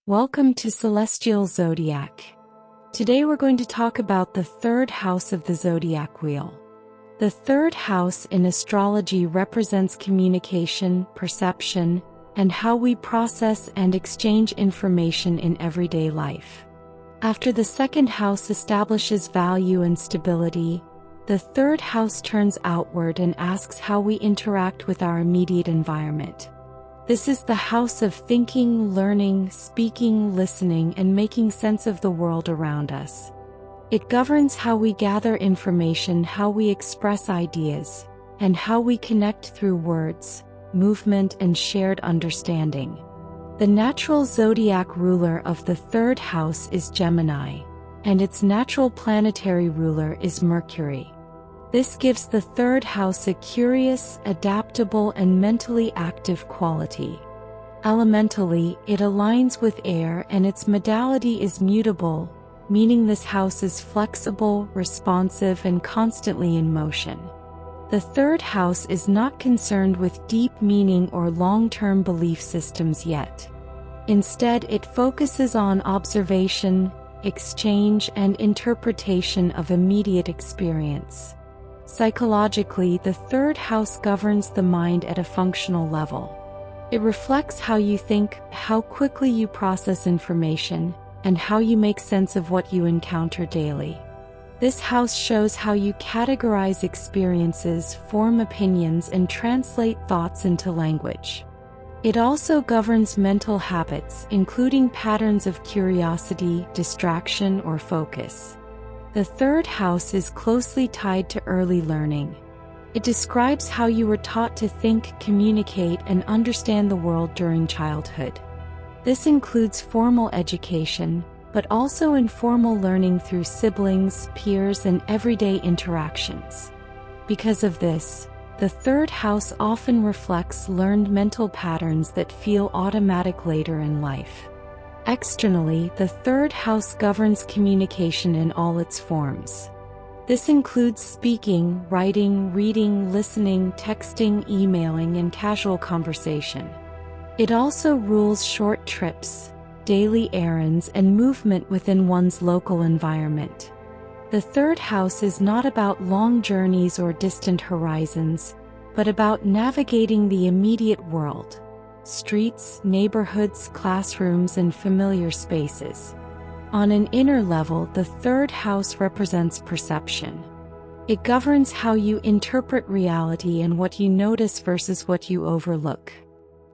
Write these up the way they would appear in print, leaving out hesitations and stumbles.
Welcome to Celestial Zodiac. Today we're going to talk about the third house of the zodiac wheel. The third house in astrology represents communication, perception, and how we process and exchange information in everyday life. After the second house establishes value and stability, the third house turns outward and asks how we interact with our immediate environment. This is the house of thinking, learning, speaking, listening, and making sense of the world around us. It governs how we gather information, how we express ideas, and how we connect through words, movement, and shared understanding. The natural zodiac ruler of the third house is Gemini, and its natural planetary ruler is Mercury. This gives the third house a curious, adaptable, and mentally active quality. Elementally, it aligns with air and its modality is mutable, meaning this house is flexible, responsive, and constantly in motion. The third house is not concerned with deep meaning or long-term belief systems yet. Instead, it focuses on observation, exchange, and interpretation of immediate experience. Psychologically, the third house governs the mind at a functional level. It reflects how you think, how quickly you process information, and how you make sense of what you encounter daily. This house shows how you categorize experiences, form opinions, and translate thoughts into language. It also governs mental habits, including patterns of curiosity, distraction, or focus. The third house is closely tied to early learning. It describes how you were taught to think, communicate, and understand the world during childhood. This includes formal education, but also informal learning through siblings, peers, and everyday interactions. Because of this, the third house often reflects learned mental patterns that feel automatic later in life. Externally, the third house governs communication in all its forms. This includes speaking, writing, reading, listening, texting, emailing, and casual conversation. It also rules short trips, daily errands, and movement within one's local environment. The third house is not about long journeys or distant horizons, but about navigating the immediate world. Streets, neighborhoods, classrooms, and familiar spaces. On an inner level, the third house represents perception. It governs how you interpret reality and what you notice versus what you overlook.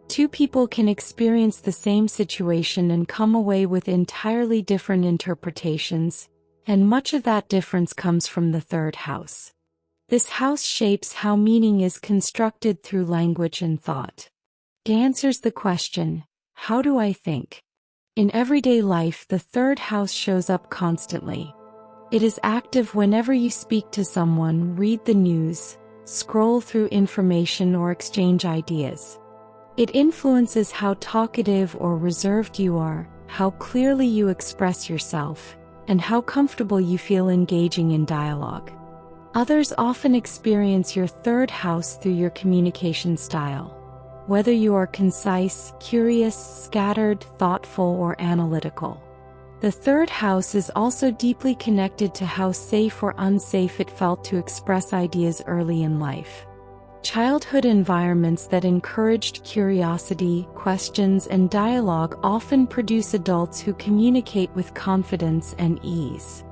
Two people can experience the same situation and come away with entirely different interpretations, and much of that difference comes from the third house. This house shapes how meaning is constructed through language and thought. It answers the question, how do I think? In everyday life, the third house shows up constantly. It is active whenever you speak to someone, read the news, scroll through information, or exchange ideas. It influences how talkative or reserved you are, how clearly you express yourself, and how comfortable you feel engaging in dialogue. Others often experience your third house through your communication style. Whether you are concise, curious, scattered, thoughtful, or analytical. The third house is also deeply connected to how safe or unsafe it felt to express ideas early in life. Childhood environments that encouraged curiosity, questions, and dialogue often produce adults who communicate with confidence and ease.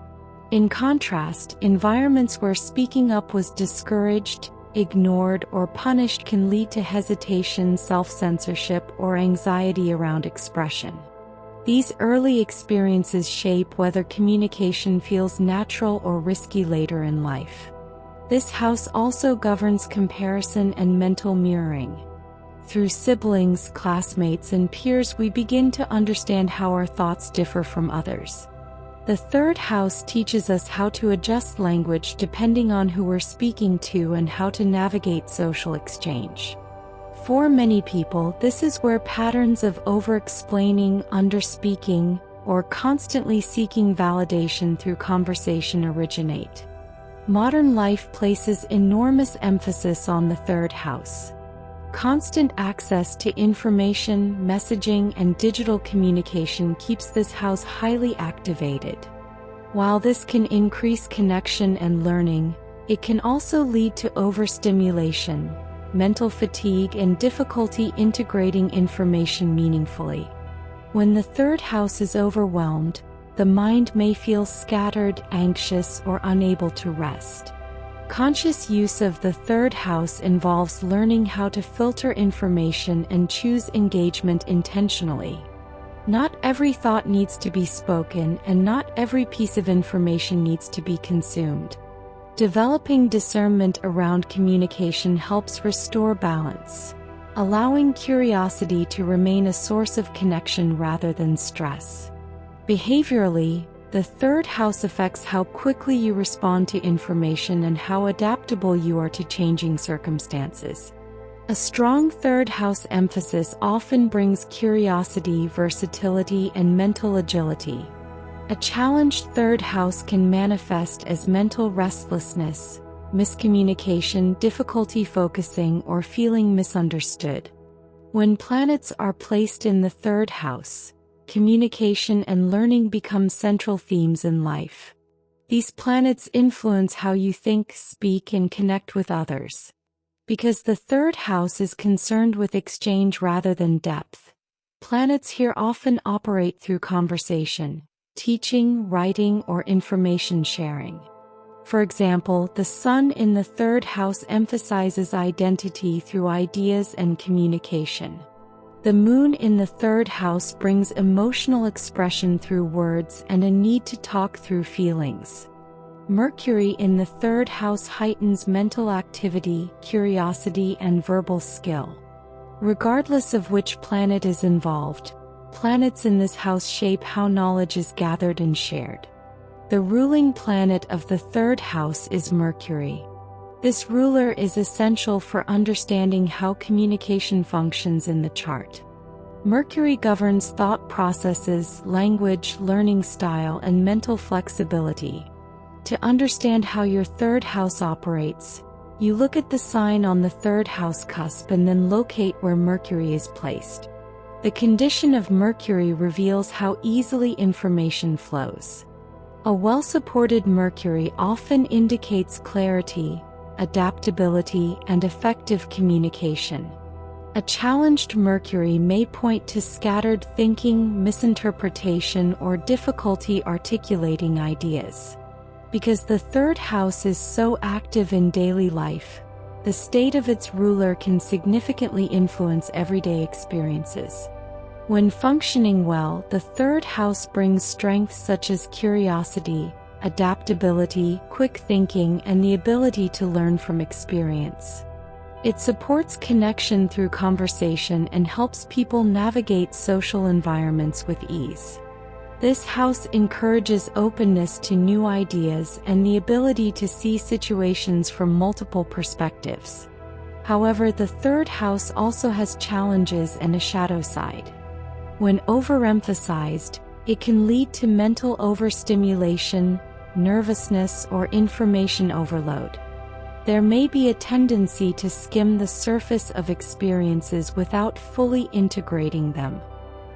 In contrast, environments where speaking up was discouraged, ignored, or punished can lead to hesitation, self-censorship, or anxiety around expression. These early experiences shape whether communication feels natural or risky later in life. This house also governs comparison and mental mirroring. Through siblings, classmates, and peers, we begin to understand how our thoughts differ from others. The third house teaches us how to adjust language depending on who we're speaking to and how to navigate social exchange. For many people, this is where patterns of over-explaining, under-speaking, or constantly seeking validation through conversation originate. Modern life places enormous emphasis on the third house. Constant access to information, messaging, and digital communication keeps this house highly activated. While this can increase connection and learning, it can also lead to overstimulation, mental fatigue, and difficulty integrating information meaningfully. When the third house is overwhelmed, the mind may feel scattered, anxious, or unable to rest. Conscious use of the third house involves learning how to filter information and choose engagement intentionally. Not every thought needs to be spoken, and not every piece of information needs to be consumed. Developing discernment around communication helps restore balance, allowing curiosity to remain a source of connection rather than stress. Behaviorally, the third house affects how quickly you respond to information and how adaptable you are to changing circumstances. A strong third house emphasis often brings curiosity, versatility, and mental agility. A challenged third house can manifest as mental restlessness, miscommunication, difficulty focusing, or feeling misunderstood. When planets are placed in the third house, communication and learning become central themes in life. These planets influence how you think, speak, and connect with others. Because the third house is concerned with exchange rather than depth, planets here often operate through conversation, teaching, writing, or information sharing. For example, the Sun in the third house emphasizes identity through ideas and communication. The Moon in the third house brings emotional expression through words and a need to talk through feelings. Mercury in the third house heightens mental activity, curiosity, and verbal skill. Regardless of which planet is involved, planets in this house shape how knowledge is gathered and shared. The ruling planet of the third house is Mercury. This ruler is essential for understanding how communication functions in the chart. Mercury governs thought processes, language, learning style, and mental flexibility. To understand how your third house operates, you look at the sign on the third house cusp and then locate where Mercury is placed. The condition of Mercury reveals how easily information flows. A well-supported Mercury often indicates clarity, adaptability, and effective communication. A challenged Mercury may point to scattered thinking, misinterpretation, or difficulty articulating ideas. Because the third house is so active in daily life, the state of its ruler can significantly influence everyday experiences. When functioning well, the third house brings strengths such as curiosity, adaptability, quick thinking, and the ability to learn from experience. It supports connection through conversation and helps people navigate social environments with ease. This house encourages openness to new ideas and the ability to see situations from multiple perspectives. However, the third house also has challenges and a shadow side. When overemphasized, it can lead to mental overstimulation, nervousness, or information overload. There may be a tendency to skim the surface of experiences without fully integrating them.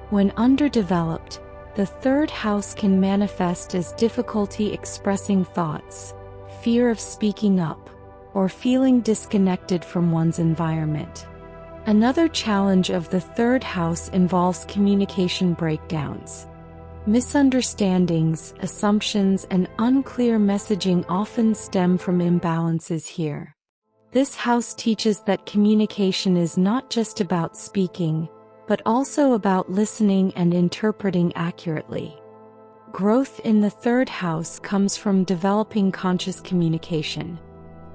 When underdeveloped, the third house can manifest as difficulty expressing thoughts, fear of speaking up, or feeling disconnected from one's environment. Another challenge of the third house involves communication breakdowns. Misunderstandings, assumptions, and unclear messaging often stem from imbalances here. This house teaches that communication is not just about speaking, but also about listening and interpreting accurately. Growth in the third house comes from developing conscious communication.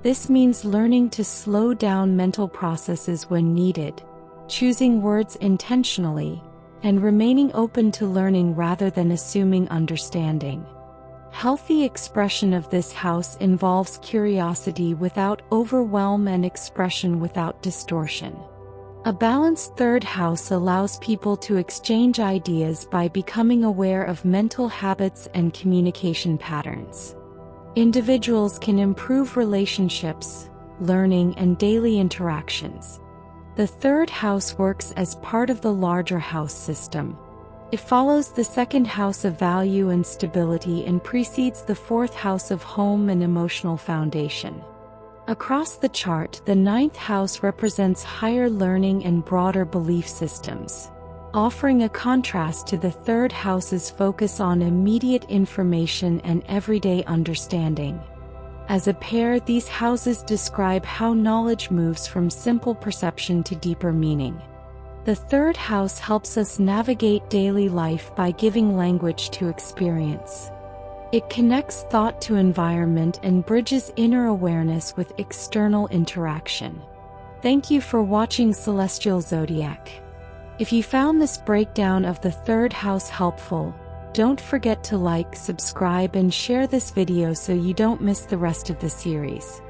This means learning to slow down mental processes when needed, choosing words intentionally, and remaining open to learning rather than assuming understanding. Healthy expression of this house involves curiosity without overwhelm and expression without distortion. A balanced third house allows people to exchange ideas by becoming aware of mental habits and communication patterns. Individuals can improve relationships, learning, and daily interactions. The third house works as part of the larger house system. It follows the second house of value and stability and precedes the fourth house of home and emotional foundation. Across the chart, the ninth house represents higher learning and broader belief systems, offering a contrast to the third house's focus on immediate information and everyday understanding. As a pair, these houses describe how knowledge moves from simple perception to deeper meaning. The third house helps us navigate daily life by giving language to experience. It connects thought to environment and bridges inner awareness with external interaction. Thank you for watching Celestial Zodiac. If you found this breakdown of the third house helpful, don't forget to like, subscribe, and share this video so you don't miss the rest of the series.